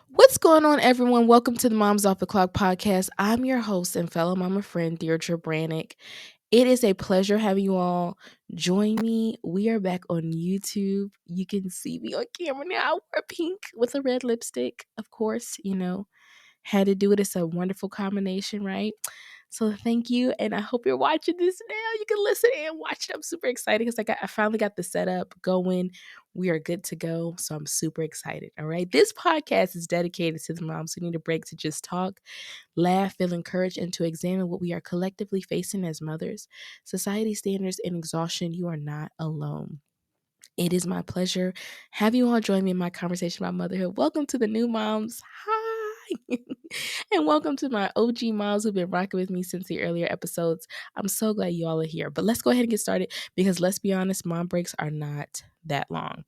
What's going on, everyone? Welcome to the Moms Off the Clock podcast. I'm your host and fellow mama friend, Deirdre Brannick. It is a pleasure having you all join me. We are back on YouTube. You can see me on camera now. I wear pink with a red lipstick, of course, had to do it. It's a wonderful combination, right? So thank you, and I hope you're watching this now. You can listen and watch it. I'm super excited because I finally got the setup going. We are good to go, so I'm super excited. All right, this podcast is dedicated to the moms who need a break to just talk, laugh, feel encouraged, and to examine what we are collectively facing as mothers. Society standards and exhaustion. You are not alone. It is my pleasure. Have you all join me in my conversation about motherhood? Welcome to the new moms. Hi. And welcome to my OG moms who've been rocking with me since the earlier episodes. I'm so glad you all are here. But let's go ahead and get started because let's be honest, mom breaks are not that long.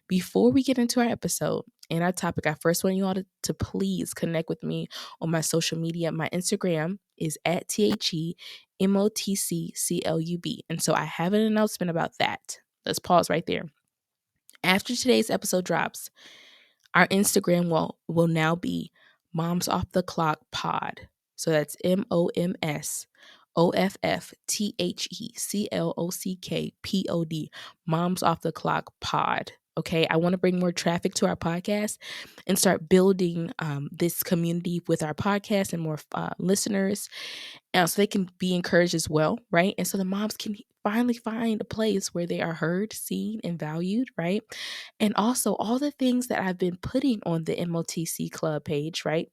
Before we get into our episode and our topic, I first want you all to please connect with me on my social media. My Instagram is at THEMOTCCLUB. And so I have an announcement about that. Let's pause right there. After today's episode drops, our Instagram will now be Moms Off the Clock Pod. So that's MOMSOFFTHECLOCKPOD. Moms Off the Clock Pod. Okay, I want to bring more traffic to our podcast and start building this community with our podcast and more listeners, so they can be encouraged as well, right? And so the moms can finally find a place where they are heard, seen, and valued, right? And also all the things that I've been putting on the MOTC Club page, right?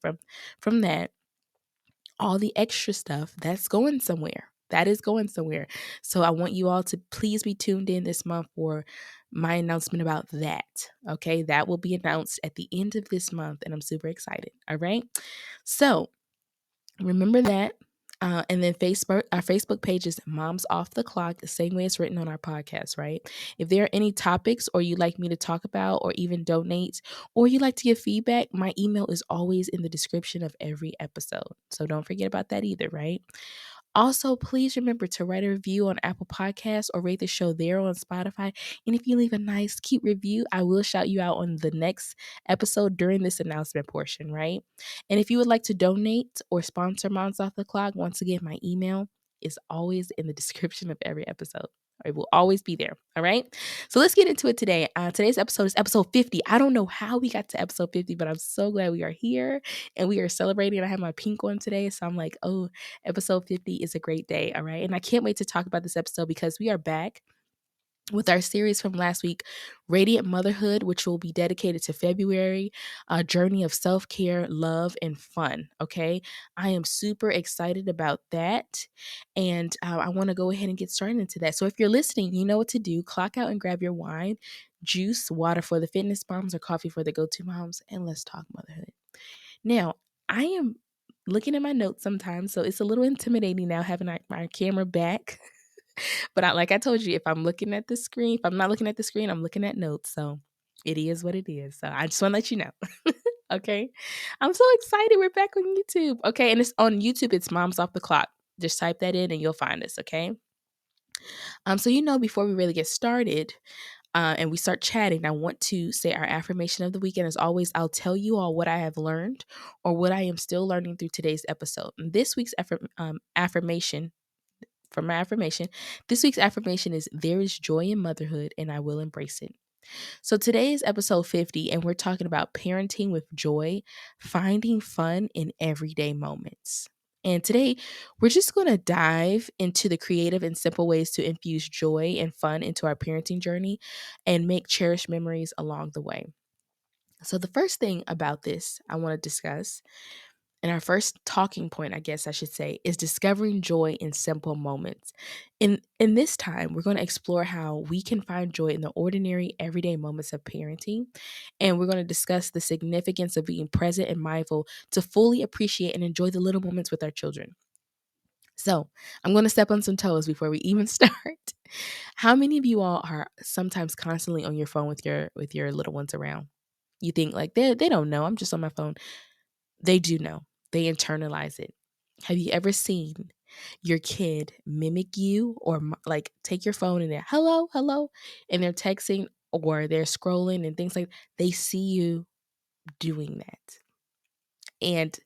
From that, all the extra stuff that's going somewhere. That is going somewhere. So I want you all to please be tuned in this month for my announcement about that. Okay, that will be announced at the end of this month, and I'm super excited. All right. So remember that. And then our Facebook page is Moms Off the Clock, the same way it's written on our podcast, right? If there are any topics or you'd like me to talk about or even donate or you'd like to give feedback, my email is always in the description of every episode. So don't forget about that either, right? Also, please remember to write a review on Apple Podcasts or rate the show there on Spotify. And if you leave a nice, cute review, I will shout you out on the next episode during this announcement portion, right? And if you would like to donate or sponsor Moms Off the Clock, once again, my email is always in the description of every episode. It will always be there. All right. So let's get into it today. Today's episode is episode 50. I don't know how we got to episode 50, but I'm so glad we are here and we are celebrating. I have my pink on today. So I'm like, oh, episode 50 is a great day. All right. And I can't wait to talk about this episode because we are back with our series from last week, Radiant Motherhood, which will be dedicated to February, a journey of self-care, love, and fun. Okay. I am super excited about that. And I want to go ahead and get started into that. So if you're listening, you know what to do. Clock out and grab your wine, juice, water for the fitness moms, or coffee for the go-to moms, and let's talk motherhood. Now, I am looking at my notes sometimes, so it's a little intimidating now having my camera back. But like I told you, if I'm looking at the screen, if I'm not looking at the screen, I'm looking at notes. So it is what it is. So I just want to let you know. Okay. I'm so excited. We're back on YouTube. Okay. And it's on YouTube. It's Moms Off the Clock. Just type that in and you'll find us. Okay. So before we really get started, and we start chatting, I want to say our affirmation of the weekend. As always, I'll tell you all what I have learned or what I am still learning through today's episode. And this week's affirmation for my affirmation. This week's affirmation is there is joy in motherhood and I will embrace it. So today is episode 50 and we're talking about parenting with joy, finding fun in everyday moments. And today we're just going to dive into the creative and simple ways to infuse joy and fun into our parenting journey and make cherished memories along the way. So the first thing about this I want to discuss, and our first talking point, I guess I should say, is discovering joy in simple moments. In this time, we're going to explore how we can find joy in the ordinary, everyday moments of parenting. And we're going to discuss the significance of being present and mindful to fully appreciate and enjoy the little moments with our children. So I'm going to step on some toes before we even start. How many of you all are sometimes constantly on your phone with your little ones around? You think like they don't know. I'm just on my phone. They do know. They internalize it. Have you ever seen your kid mimic you or like take your phone and they're hello, hello, and they're texting or they're scrolling and things like that? They see you doing that. And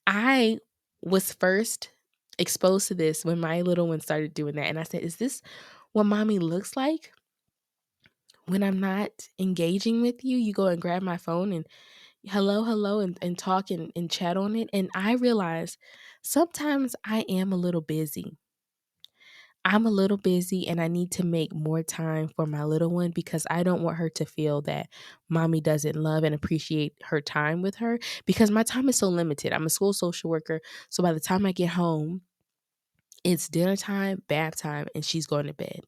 I was first exposed to this when my little one started doing that. And I said, is this what mommy looks like when I'm not engaging with you? You go and grab my phone and hello, hello, and talk and chat on it. And I realized sometimes I am a little busy. I'm a little busy and I need to make more time for my little one because I don't want her to feel that mommy doesn't love and appreciate her time with her because my time is so limited. I'm a school social worker. So by the time I get home, it's dinner time, bath time, and she's going to bed.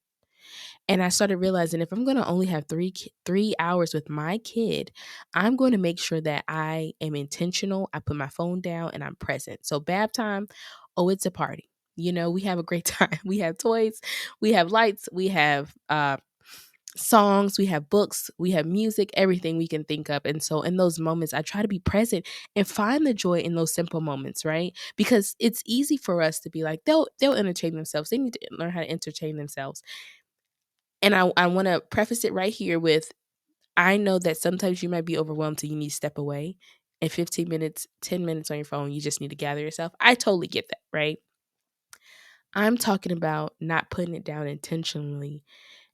And I started realizing if I'm going to only have 3 hours with my kid, I'm going to make sure that I am intentional. I put my phone down and I'm present. So bath time, oh, it's a party. We have a great time. We have toys, we have lights, we have songs, we have books, we have music, everything we can think of. And so in those moments, I try to be present and find the joy in those simple moments, right? Because it's easy for us to be like, they'll entertain themselves. They need to learn how to entertain themselves. And I want to preface it right here with I know that sometimes you might be overwhelmed so you need to step away. And 15 minutes, 10 minutes on your phone, you just need to gather yourself. I totally get that, right? I'm talking about not putting it down intentionally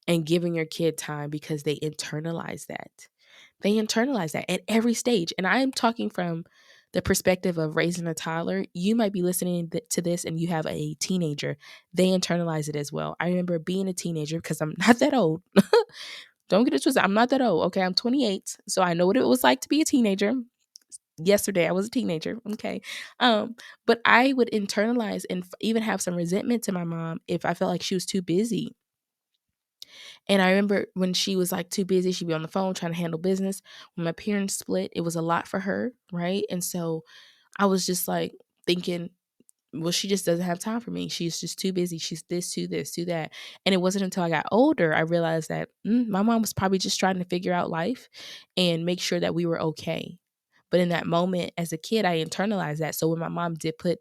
and giving your kid time because they internalize that. They internalize that at every stage. And I'm talking from the perspective of raising a toddler. You might be listening to this and you have a teenager. They internalize it as well. I remember being a teenager because I'm not that old. Don't get it twisted. I'm not that old. Okay. I'm 28. So I know what it was like to be a teenager. Yesterday I was a teenager. Okay. But I would internalize and even have some resentment to my mom if I felt like she was too busy. And I remember when she was like too busy, she'd be on the phone trying to handle business. When my parents split, it was a lot for her, right? And so I was just like thinking, well, she just doesn't have time for me. She's just too busy. She's this, too that. And it wasn't until I got older I realized that my mom was probably just trying to figure out life and make sure that we were okay. But in that moment, as a kid, I internalized that. So when my mom did put,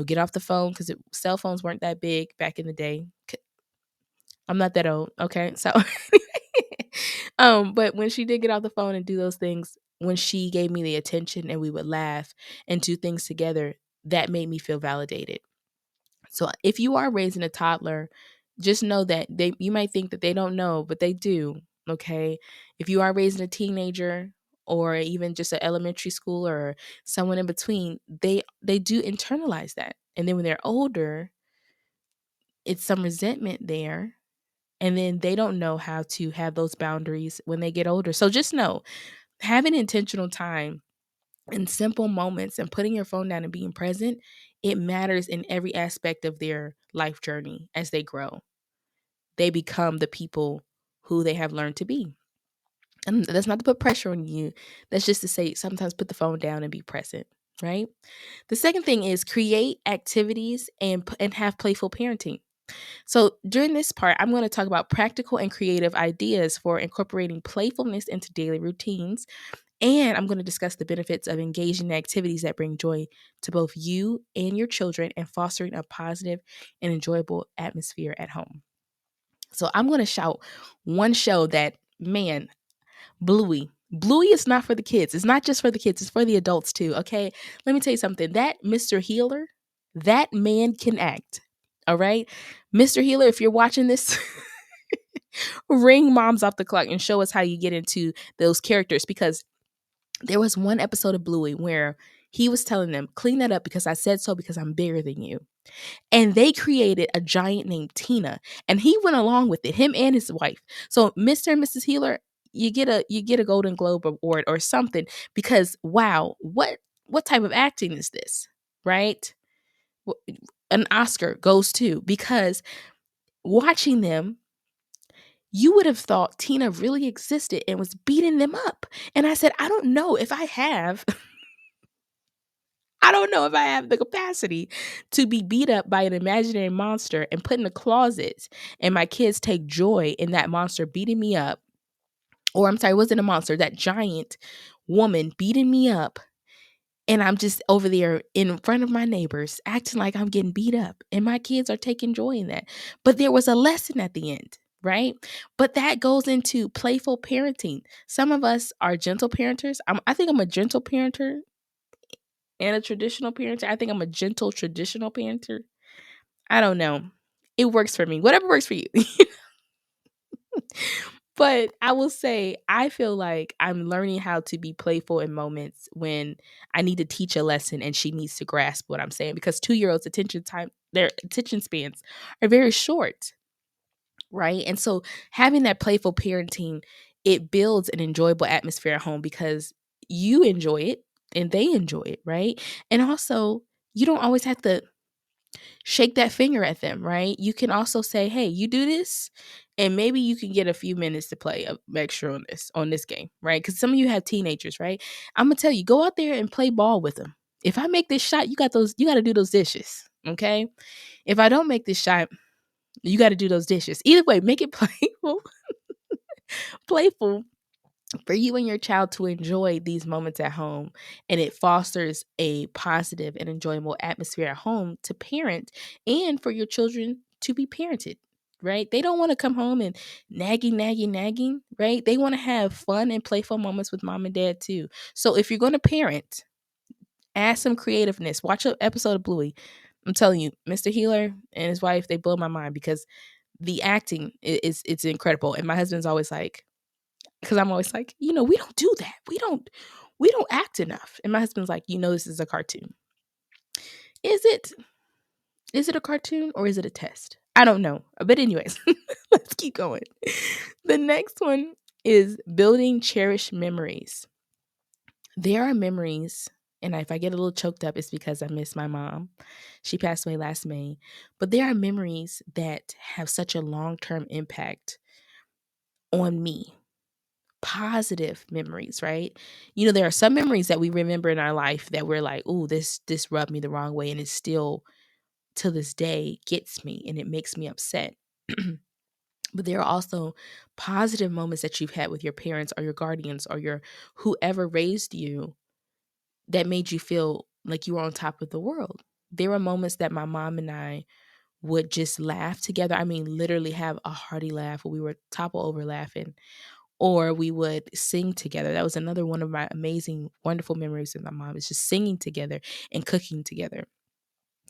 get off the phone because cell phones weren't that big back in the day. I'm not that old, okay? So, but when she did get off the phone and do those things, when she gave me the attention and we would laugh and do things together, that made me feel validated. So if you are raising a toddler, just know that you might think that they don't know, but they do, okay? If you are raising a teenager or even just an elementary school or someone in between, they do internalize that. And then when they're older, it's some resentment there and then they don't know how to have those boundaries when they get older. So just know, having intentional time in simple moments and putting your phone down and being present, it matters in every aspect of their life journey as they grow. They become the people who they have learned to be. And that's not to put pressure on you. That's just to say sometimes put the phone down and be present, right? The second thing is create activities and have playful parenting. So, during this part, I'm going to talk about practical and creative ideas for incorporating playfulness into daily routines. And I'm going to discuss the benefits of engaging in activities that bring joy to both you and your children and fostering a positive and enjoyable atmosphere at home. So, I'm going to shout one show that, man, Bluey. Bluey is not for the kids. It's not just for the kids, it's for the adults too. Okay. Let me tell you something. That Mr. Healer, that man can act. All right. Mr. Healer, if you're watching this, ring moms off the clock and show us how you get into those characters because there was one episode of Bluey where he was telling them, clean that up because I said so because I'm bigger than you. And they created a giant named Tina and he went along with it, him and his wife. So Mr. and Mrs. Healer, you get a Golden Globe award or something because wow, what type of acting is this? Right? An Oscar goes to because watching them, you would have thought Tina really existed and was beating them up. And I said, I don't know if I have I don't know if I have the capacity to be beat up by an imaginary monster and put in a closet and my kids take joy in that monster beating me up. Or I'm sorry, it wasn't a monster, that giant woman beating me up. And I'm just over there in front of my neighbors acting like I'm getting beat up. And my kids are taking joy in that. But there was a lesson at the end, right? But that goes into playful parenting. Some of us are gentle parenters. I think I'm a gentle parenter and a traditional parenter. I think I'm a gentle traditional parenter. I don't know. It works for me. Whatever works for you. But I will say, I feel like I'm learning how to be playful in moments when I need to teach a lesson and she needs to grasp what I'm saying, because 2 year olds' their attention spans are very short, right? And so having that playful parenting, it builds an enjoyable atmosphere at home because you enjoy it and they enjoy it, right? And also, you don't always have to shake that finger at them, right? You can also say, "Hey, you do this, and maybe you can get a few minutes to play extra on this game," right? Because some of you have teenagers, right? I'm gonna tell you, go out there and play ball with them. If I make this shot, you got to do those dishes, okay? If I don't make this shot, you got to do those dishes. Either way, make it playful for you and your child to enjoy these moments at home, and it fosters a positive and enjoyable atmosphere at home to parent and for your children to be parented, right? They don't want to come home and nagging, right? They want to have fun and playful moments with mom and dad too. So if you're going to parent, add some creativeness. Watch an episode of Bluey. I'm telling you, Mr. Healer and his wife, they blow my mind because the acting is it's incredible. And my husband's always like, because I'm always like, we don't do that. We don't act enough. And my husband's like, this is a cartoon. Is it? Is it a cartoon or is it a test? I don't know. But anyways, let's keep going. The next one is building cherished memories. There are memories, and if I get a little choked up, it's because I miss my mom. She passed away last May. But there are memories that have such a long-term impact on me, positive memories, right? There are some memories that we remember in our life that we're like, "Oh, this rubbed me the wrong way," and it still to this day gets me and it makes me upset. But there are also positive moments that you've had with your parents or your guardians or your whoever raised you that made you feel like you were on top of the world. There were moments that my mom and I would just laugh together. I mean, literally have a hearty laugh where we were topple over laughing, or we would sing together. That was another one of my amazing, wonderful memories with my mom, is just singing together and cooking together.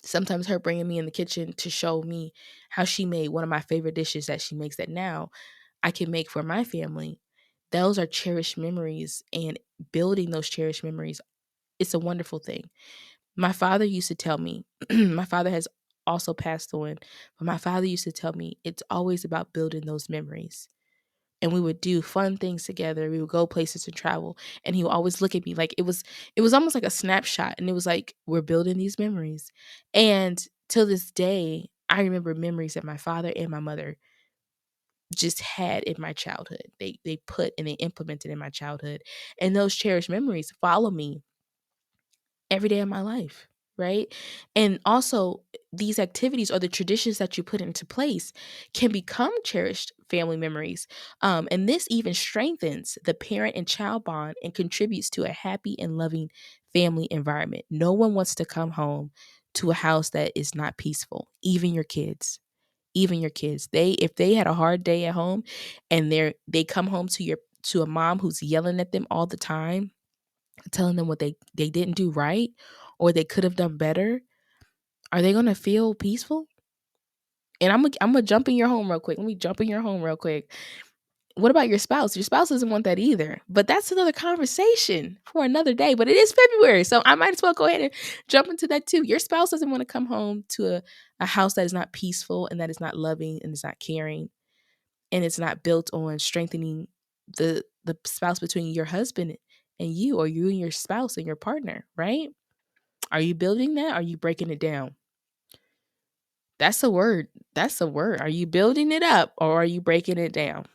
Sometimes her bringing me in the kitchen to show me how she made one of my favorite dishes that she makes that now I can make for my family. Those are cherished memories, and building those cherished memories, it's a wonderful thing. My father used to tell me, my father has also passed on, but my father used to tell me it's always about building those memories, and we would do fun things together. We would go places and travel, and he would always look at me like it was almost like a snapshot, and it was like we're building these memories. And till this day, I remember memories that my father and my mother just had in my childhood. They put and they implemented in my childhood, and those cherished memories follow me every day of my life, right? And also, these activities or the traditions that you put into place can become cherished family memories. And this even strengthens the parent and child bond and contributes to a happy and loving family environment. No one wants to come home to a house that is not peaceful, even your kids. Even your kids. They if they had a hard day at home and they come home to a mom who's yelling at them all the time, telling them what they didn't do right or they could have done better, are they gonna feel peaceful? And I'm gonna jump in your home real quick. Let me jump in your home real quick. What about your spouse? Your spouse doesn't want that either. But that's another conversation for another day. But it is February, so I might as well go ahead and jump into that too. Your spouse doesn't want to come home to a house that is not peaceful and that is not loving and is not caring and it's not built on strengthening the spouse between your husband and you, or you and your spouse and your partner, right? Are you building that? Are you breaking it down? That's a word. That's a word. Are you building it up or are you breaking it down?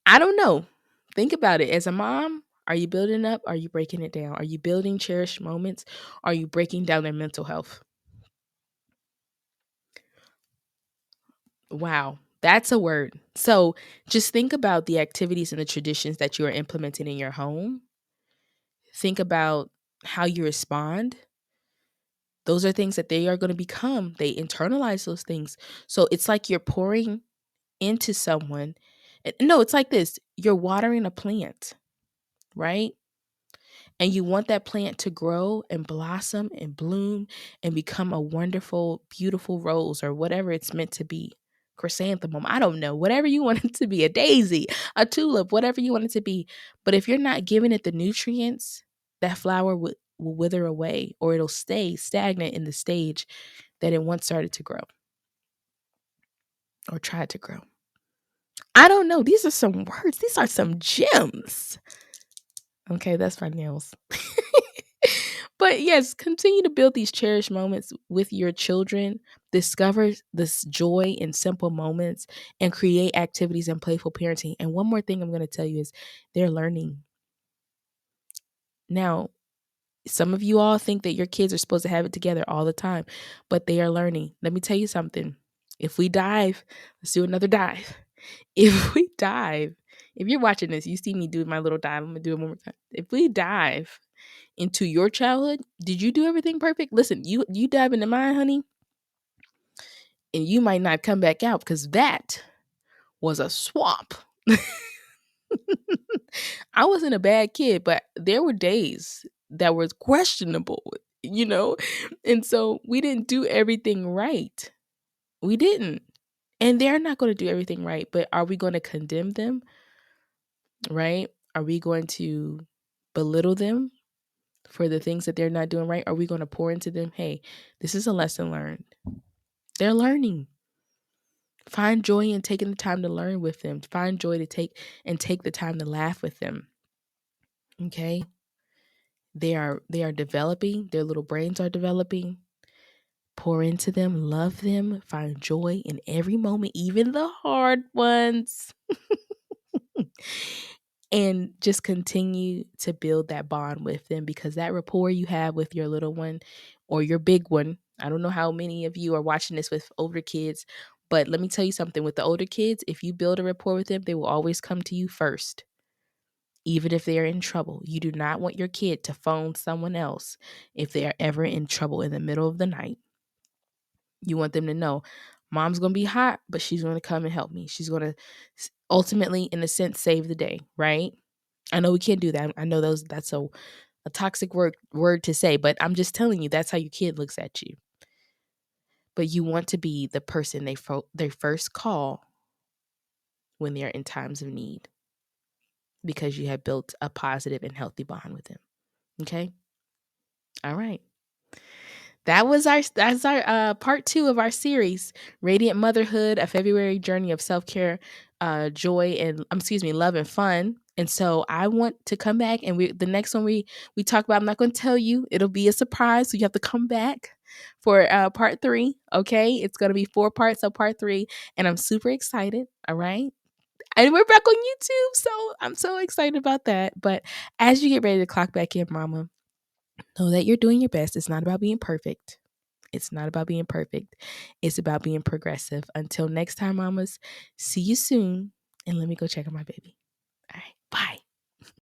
I don't know. Think about it. As a mom, are you building up? Are you breaking it down? Are you building cherished moments? Are you breaking down their mental health? Wow, that's a word. So just think about the activities and the traditions that you are implementing in your home. Think about how you respond. Those are things that they are going to become. They internalize those things. So it's like you're pouring into someone. No, it's like this, you're watering a plant, right? And you want that plant to grow and blossom and bloom and become a wonderful, beautiful rose or whatever it's meant to be. Chrysanthemum, I don't know, whatever you want it to be, a daisy, a tulip, whatever you want it to be. But if you're not giving it the nutrients, that flower will wither away, or it'll stay stagnant in the stage that it once started to grow or tried to grow. I don't know. These are some words. These are some gems. Okay, that's my nails. But yes, continue to build these cherished moments with your children. Discover this joy in simple moments and create activities in playful parenting. And one more thing I'm going to tell you is they're learning. Now, some of you all think that your kids are supposed to have it together all the time, but they are learning. Let me tell you something. If we dive, let's do another dive. If we dive, if you're watching this, you see me do my little dive. I'm going to do it one more time. If we dive into your childhood, did you do everything perfect? Listen, you dive into mine, honey, and you might not come back out because that was a swamp. I wasn't a bad kid, but there were days that was questionable, you know? And so we didn't do everything right. We didn't. And they're not going to do everything right, but are we going to condemn them? Right? Are we going to belittle them for the things that they're not doing right? Are we going to pour into them? Hey, this is a lesson learned. They're learning. Find joy in taking the time to learn with them. Find joy to take the time to laugh with them. Okay? They are developing. Their little brains are developing. Pour into them, love them, find joy in every moment, even the hard ones. And just continue to build that bond with them, because that rapport you have with your little one or your big one, I don't know how many of you are watching this with older kids, but let me tell you something. With the older kids, if you build a rapport with them, they will always come to you first, even if they are in trouble. You do not want your kid to phone someone else if they are ever in trouble in the middle of the night. You want them to know mom's going to be hot, but she's going to come and help me. She's going to ultimately, in a sense, save the day, right? I know we can't do that. I know that's a toxic word to say, but I'm just telling you, that's how your kid looks at you. But you want to be the person they first call when they're in times of need, because you have built a positive and healthy bond with them. Okay? All right. That's our part 2 of our series, Radiant Motherhood, a February journey of self-care, joy and love and fun. And so I want to come back, and the next one we talk about, I'm not going to tell you. It'll be a surprise, so you have to come back for part 3, okay? It's going to be 4 parts of part 3, and I'm super excited, all right? And we're back on YouTube, so I'm so excited about that. But as you get ready to clock back in, mama, know that you're doing your best. It's not about being perfect. It's not about being perfect. It's about being progressive. Until next time, mamas, see you soon. And let me go check on my baby. All right. Bye.